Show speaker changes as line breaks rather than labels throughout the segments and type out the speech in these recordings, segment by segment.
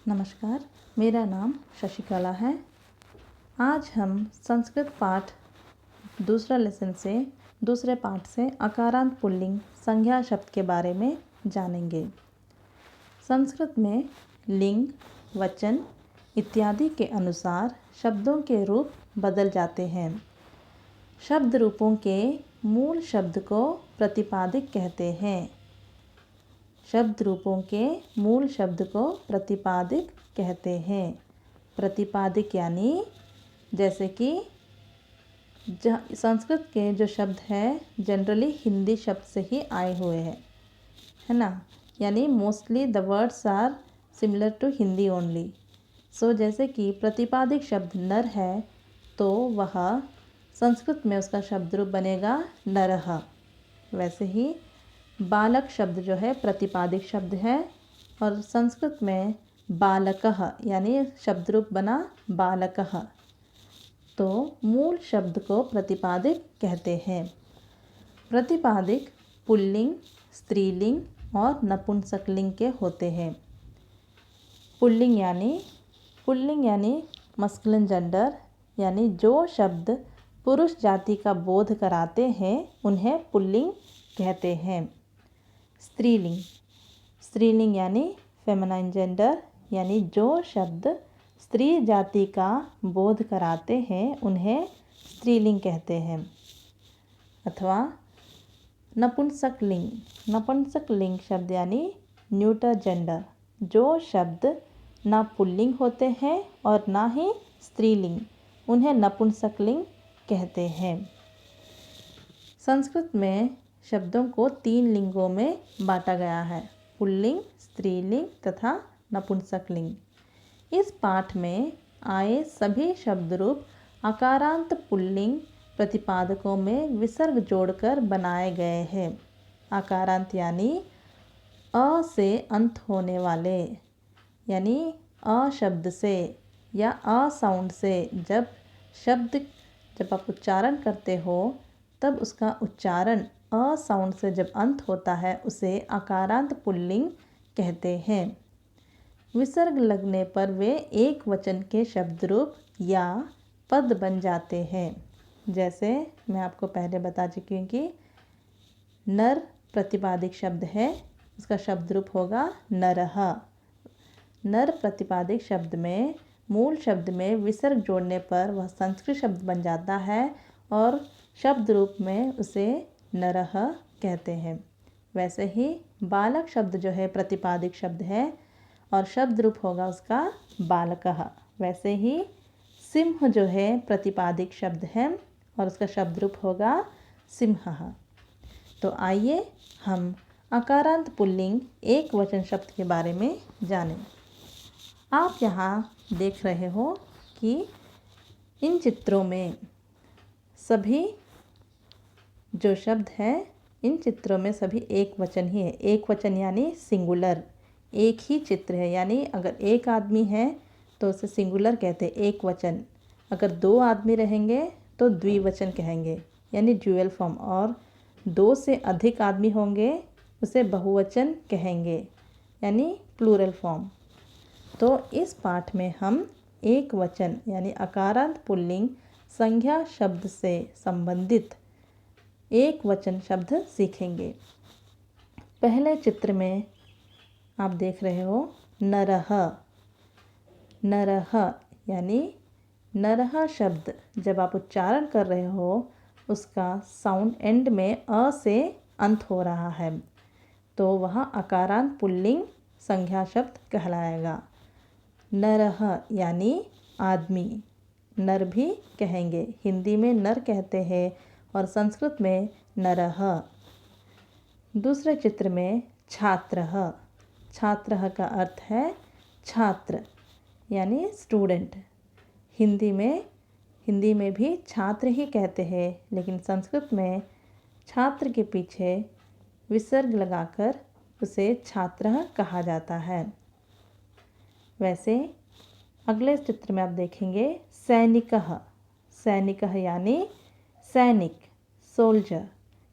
नमस्कार, मेरा नाम शशिकला है। आज हम संस्कृत पाठ दूसरा लेसन से दूसरे पाठ से अकारांत पुल्लिंग संज्ञा शब्द के बारे में जानेंगे। संस्कृत में लिंग, वचन इत्यादि के अनुसार शब्दों के रूप बदल जाते हैं। शब्द रूपों के मूल शब्द को प्रतिपादिक कहते हैं। शब्द रूपों के मूल शब्द को प्रतिपादिक कहते हैं। प्रतिपादिक यानी जैसे कि संस्कृत के जो शब्द हैं जनरली हिंदी शब्द से ही आए हुए हैं, है ना। यानी mostly the words are similar to Hindi only. So जैसे कि प्रतिपादिक शब्द नर है तो वह संस्कृत में उसका शब्द रूप बनेगा नरः। वैसे ही बालक शब्द जो है प्रतिपादिक शब्द है और संस्कृत में बालकः यानी शब्द रूप बना बालकः। तो मूल शब्द को प्रतिपादिक कहते हैं। प्रतिपादिक पुल्लिंग, स्त्रीलिंग और नपुंसकलिंग के होते हैं। पुल्लिंग यानी मस्कुलिन जेंडर, यानी जो शब्द पुरुष जाति का बोध कराते हैं उन्हें पुल्लिंग कहते हैं। स्त्रीलिंग यानी फेमिनाइन जेंडर, यानी जो शब्द स्त्री जाति का बोध कराते हैं उन्हें स्त्रीलिंग कहते हैं। अथवा नपुंसकलिंग शब्द यानी न्यूटर जेंडर, जो शब्द ना पुल्लिंग होते हैं और ना ही स्त्रीलिंग, उन्हें नपुंसकलिंग कहते हैं। संस्कृत में शब्दों को 3 लिंगों में बांटा गया है, पुल्लिंग, स्त्रीलिंग तथा नपुंसकलिंग। इस पाठ में आए सभी शब्द रूप अकारांत पुल्लिंग प्रतिपादकों में विसर्ग जोड़कर बनाए गए हैं। अकारांत यानी अ से अंत होने वाले, यानी अ शब्द से या अ साउंड से जब आप उच्चारण करते हो तब उसका उच्चारण अ साउंड से जब अंत होता है उसे अकारांत पुल्लिंग कहते हैं। विसर्ग लगने पर वे एक वचन के शब्द रूप या पद बन जाते हैं। जैसे मैं आपको पहले बता चुकी हूँ कि नर प्रतिपादिक शब्द है, उसका शब्द रूप होगा नरः। नर प्रतिपादिक शब्द में मूल शब्द में विसर्ग जोड़ने पर वह संस्कृत शब्द बन जाता है और शब्द रूप में उसे नरः कहते हैं। वैसे ही बालक शब्द जो है प्रतिपादिक शब्द है और शब्द रूप होगा उसका बालकः। वैसे ही सिंह जो है प्रतिपादिक शब्द है और उसका शब्द रूप होगा सिंहः। तो आइए हम अकारांत पुल्लिंग एक वचन शब्द के बारे में जानें। आप यहाँ देख रहे हो कि इन चित्रों में सभी जो शब्द हैं इन चित्रों में सभी एक वचन ही है। एक वचन यानी सिंगुलर, एक ही चित्र है, यानी अगर एक आदमी है तो उसे सिंगुलर कहते हैं, एक वचन। अगर 2 आदमी रहेंगे तो द्विवचन कहेंगे, यानी ड्यूअल फॉर्म। और 2 से अधिक आदमी होंगे उसे बहुवचन कहेंगे, यानी प्लूरल फॉर्म। तो इस पाठ में हम एक वचन यानी अकारांत पुल्लिंग संज्ञा शब्द से संबंधित एक वचन शब्द सीखेंगे। पहले चित्र में आप देख रहे हो नरः। नरः यानी नरः शब्द जब आप उच्चारण कर रहे हो उसका साउंड एंड में अ से अंत हो रहा है तो वह अकारांत पुल्लिंग संज्ञा शब्द कहलाएगा। नरः यानी आदमी, नर भी कहेंगे, हिंदी में नर कहते हैं और संस्कृत में नरः। दूसरे चित्र में छात्रः। छात्रः का अर्थ है छात्र, यानी स्टूडेंट। हिंदी में भी छात्र ही कहते हैं, लेकिन संस्कृत में छात्र के पीछे विसर्ग लगाकर उसे छात्रः कहा जाता है। वैसे अगले चित्र में आप देखेंगे सैनिकः। सैनिकः यानी सैनिक, सोल्जर।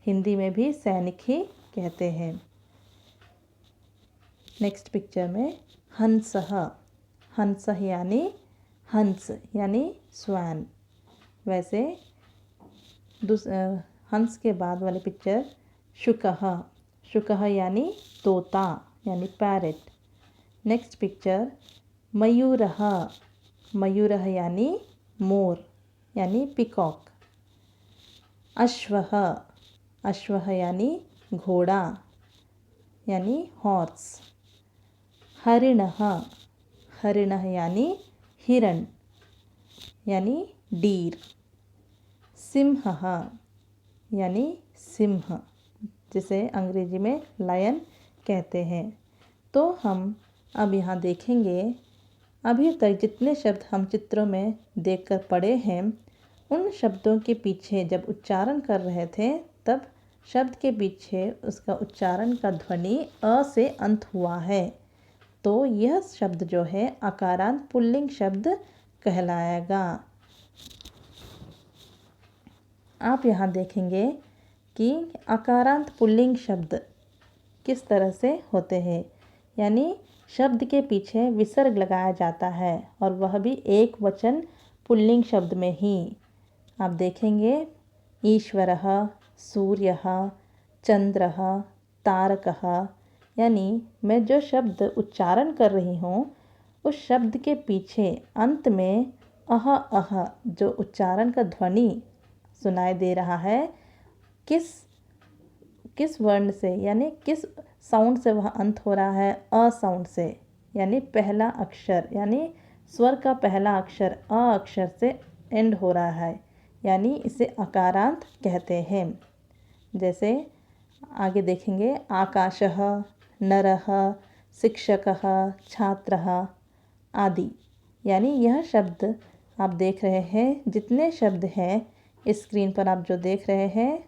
हिंदी में भी सैनिक ही कहते हैं। नेक्स्ट पिक्चर में हंसः। हंसः यानी हंस यानी स्वैन। वैसे हंस के बाद वाली पिक्चर शुकः, शुकः यानी तोता यानी पैरेट। नेक्स्ट पिक्चर मयूरः, मयूरः यानी मोर यानी पिकॉक। अश्वः, अश्वः यानी घोड़ा यानी हॉर्स। हरिणः, हरिणः यानी हिरण यानी डीर। सिंहः यानी सिंह, जिसे अंग्रेजी में लायन कहते हैं। तो हम अब यहाँ देखेंगे, अभी तक जितने शब्द हम चित्रों में देखकर पढ़े हैं, उन शब्दों के पीछे जब उच्चारण कर रहे थे तब शब्द के पीछे उसका उच्चारण का ध्वनि अ से अंत हुआ है। तो यह शब्द जो है आकारांत पुल्लिंग शब्द कहलाएगा। आप यहाँ देखेंगे कि आकारांत पुल्लिंग शब्द किस तरह से होते हैं, यानी शब्द के पीछे विसर्ग लगाया जाता है और वह भी एक वचन पुल्लिंग शब्द में ही। आप देखेंगे ईश्वरः, सूर्यः, चंद्रः, तारकः, यानी मैं जो शब्द उच्चारण कर रही हूँ उस शब्द के पीछे अंत में अह अह जो उच्चारण का ध्वनि सुनाई दे रहा है, किस वर्ण से यानी किस साउंड से वह अंत हो रहा है, अ साउंड से, यानी पहला अक्षर यानी स्वर का पहला अक्षर अ अक्षर से एंड हो रहा है, यानी इसे आकारांत कहते हैं। जैसे आगे देखेंगे आकाशः, नरः, शिक्षकः, छात्रः आदि। यानी यह शब्द आप देख रहे हैं, जितने शब्द हैं इस स्क्रीन पर आप जो देख रहे हैं,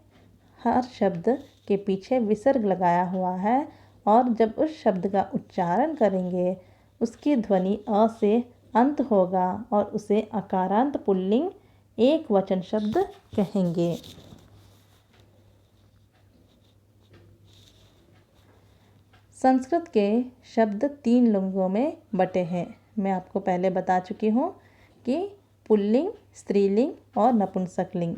हर शब्द के पीछे विसर्ग लगाया हुआ है और जब उस शब्द का उच्चारण करेंगे उसकी ध्वनि अ से अंत होगा और उसे आकारांत पुल्लिंग एक वचन शब्द कहेंगे। संस्कृत के शब्द 3 लिंगों में बटे हैं। मैं आपको पहले बता चुकी हूँ कि पुल्लिंग, स्त्रीलिंग और नपुंसकलिंग।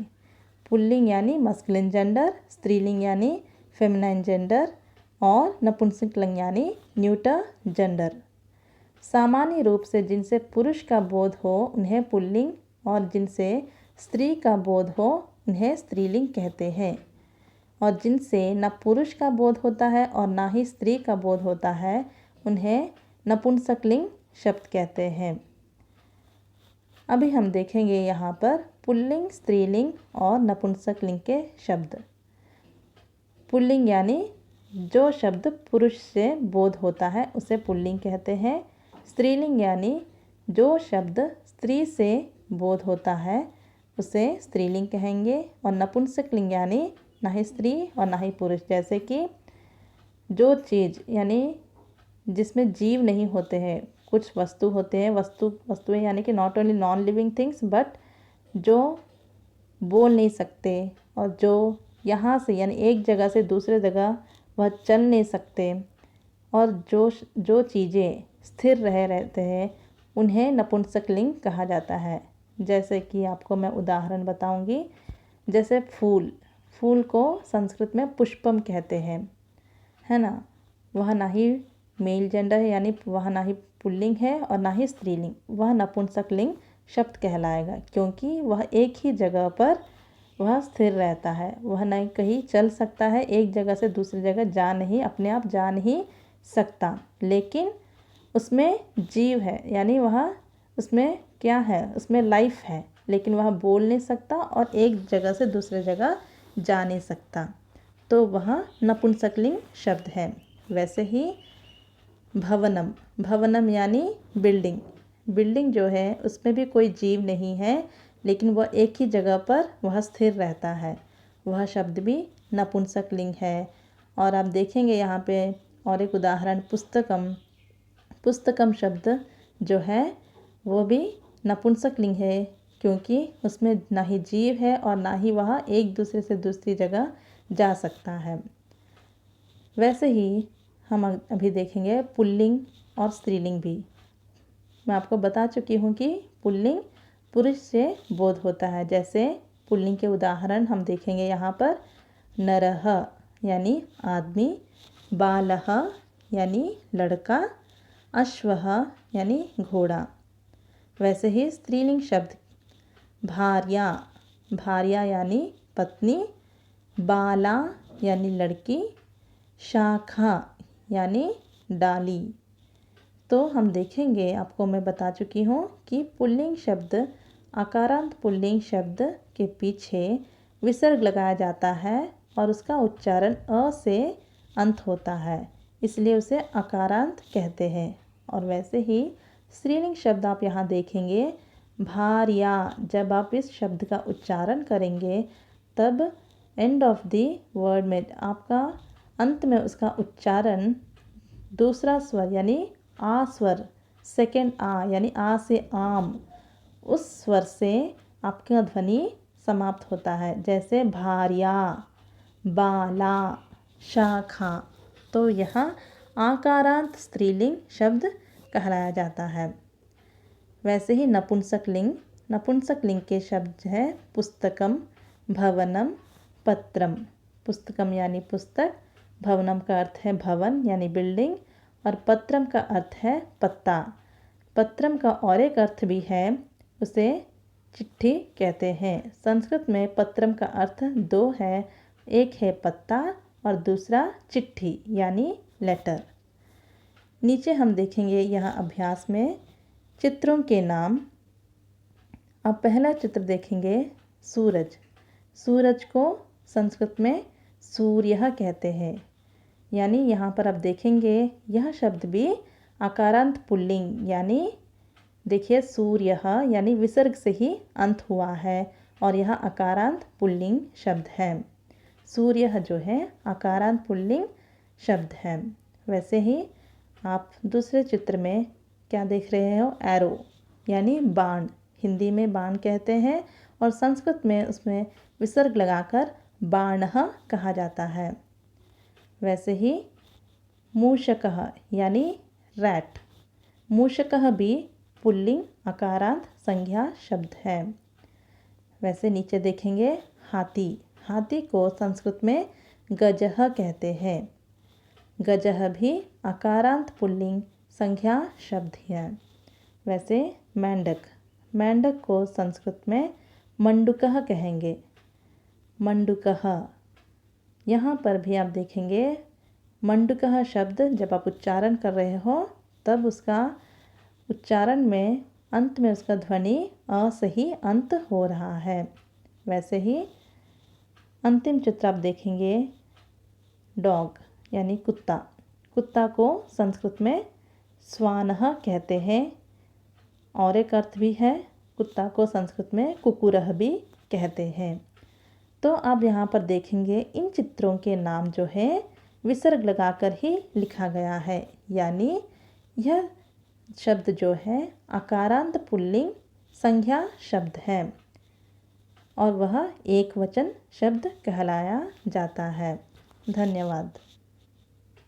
पुल्लिंग यानी मस्कुलिन जेंडर, स्त्रीलिंग यानी फेमिनाइन जेंडर और नपुंसकलिंग यानी न्यूटर जेंडर। सामान्य रूप से जिनसे पुरुष का बोध हो उन्हें पुल्लिंग और जिनसे स्त्री का बोध हो उन्हें स्त्रीलिंग कहते हैं, और जिनसे न पुरुष का बोध होता है और ना ही स्त्री का बोध होता है उन्हें नपुंसकलिंग शब्द कहते हैं। अभी हम देखेंगे यहाँ पर पुल्लिंग, स्त्रीलिंग और नपुंसकलिंग के शब्द। पुल्लिंग यानी जो शब्द पुरुष से बोध होता है उसे पुल्लिंग कहते हैं। स्त्रीलिंग यानी जो शब्द स्त्री से बोध होता है उसे स्त्रीलिंग कहेंगे। और नपुंसकलिंग यानी ना ही स्त्री और ना ही पुरुष, जैसे कि जो चीज़ यानी जिसमें जीव नहीं होते हैं, कुछ वस्तु होते हैं, वस्तुएं यानी कि not only non living things but जो बोल नहीं सकते और जो यहाँ से यानी एक जगह से दूसरे जगह वह चल नहीं सकते और जो चीज़ें स्थिर रहते हैं उन्हें नपुंसकलिंग कहा जाता है। जैसे कि आपको मैं उदाहरण बताऊंगी, जैसे फूल को संस्कृत में पुष्पम कहते हैं, है ना। वह ना ही मेल जेंडर है, यानी वह ना ही पुल्लिंग है और ना ही स्त्रीलिंग, वह नपुंसकलिंग शब्द कहलाएगा क्योंकि वह एक ही जगह पर वह स्थिर रहता है। वह न कहीं चल सकता है, एक जगह से दूसरी जगह अपने आप जा नहीं सकता, लेकिन उसमें जीव है, यानी वह उसमें क्या है, उसमें लाइफ है, लेकिन वह बोल नहीं सकता और एक जगह से दूसरे जगह जा नहीं सकता, तो वह नपुंसकलिंग शब्द है। वैसे ही भवनम यानी बिल्डिंग जो है उसमें भी कोई जीव नहीं है, लेकिन वह एक ही जगह पर वह स्थिर रहता है, वह शब्द भी नपुंसकलिंग है। और आप देखेंगे यहाँ पे और एक उदाहरण पुस्तकम शब्द जो है वो भी नपुंसकलिंग है क्योंकि उसमें ना ही जीव है और ना ही वह एक दूसरे से दूसरी जगह जा सकता है। वैसे ही हम अभी देखेंगे पुल्लिंग और स्त्रीलिंग भी। मैं आपको बता चुकी हूँ कि पुल्लिंग पुरुष से बोध होता है। जैसे पुल्लिंग के उदाहरण हम देखेंगे यहाँ पर। नरः यानी आदमी, बालः यानी लड़का, अश्वः यानी घोड़ा। वैसे ही स्त्रीलिंग शब्द भार्या, भार्या यानी पत्नी, बाला यानी लड़की, शाखा यानी डाली। तो हम देखेंगे, आपको मैं बता चुकी हूँ कि पुल्लिंग शब्द, आकारांत पुल्लिंग शब्द के पीछे विसर्ग लगाया जाता है और उसका उच्चारण अ से अंत होता है, इसलिए उसे आकारांत कहते हैं। और वैसे ही स्त्रीलिंग शब्द आप यहाँ देखेंगे भार्या। जब आप इस शब्द का उच्चारण करेंगे तब एंड ऑफ द वर्ड में आपका अंत में उसका उच्चारण दूसरा स्वर यानी आ स्वर, सेकेंड आ यानी आ से आम, उस स्वर से आपका ध्वनि समाप्त होता है। जैसे भार्या, बाला, शाखा। तो यहाँ आकारांत स्त्रीलिंग शब्द कहलाया जाता है। वैसे ही नपुंसक लिंग, नपुंसक लिंग के शब्द है पुस्तकम, भवनम, पत्रम। पुस्तकम यानी पुस्तक, भवनम का अर्थ है भवन यानी बिल्डिंग, और पत्रम का अर्थ है पत्ता। पत्रम का और एक अर्थ भी है, उसे चिट्ठी कहते हैं। संस्कृत में पत्रम का अर्थ दो है, एक है पत्ता और दूसरा चिट्ठी यानी लेटर। नीचे हम देखेंगे यहाँ अभ्यास में चित्रों के नाम। अब पहला चित्र देखेंगे सूरज। सूरज को संस्कृत में सूर्य कहते हैं। यानी यहाँ पर आप देखेंगे यह शब्द भी आकारांत पुल्लिंग, यानी देखिए सूर्य यानी विसर्ग से ही अंत हुआ है और यह आकारांत पुल्लिंग शब्द है। सूर्य जो है आकारांत पुल्लिंग शब्द है। वैसे ही आप दूसरे चित्र में क्या देख रहे हो, एरो यानी बाण। हिंदी में बाण कहते हैं और संस्कृत में उसमें विसर्ग लगाकर बाणः कहा जाता है। वैसे ही मूषकः यानी रैट। मूषकः भी पुल्लिंग आकारांत संज्ञा शब्द है। वैसे नीचे देखेंगे हाथी। हाथी को संस्कृत में गजः कहते हैं। गजः भी आकारांत पुल्लिंग संज्ञा शब्द है। वैसे मेंढक, मेंढक को संस्कृत में मंडूकः कहेंगे। मंडूकः, यहाँ पर भी आप देखेंगे मंडूकः शब्द जब आप उच्चारण कर रहे हो तब उसका उच्चारण में अंत में उसका ध्वनि अ से ही अंत हो रहा है। वैसे ही अंतिम चित्र आप देखेंगे डॉग यानी कुत्ता। कुत्ता को संस्कृत में श्वानः कहते हैं और एक अर्थ भी है, कुत्ता को संस्कृत में कुकुरः भी कहते हैं। तो अब यहाँ पर देखेंगे इन चित्रों के नाम जो है विसर्ग लगाकर ही लिखा गया है, यानी यह शब्द जो है आकारांत पुल्लिंग संज्ञा शब्द है और वह एक वचन शब्द कहलाया जाता है। धन्यवाद।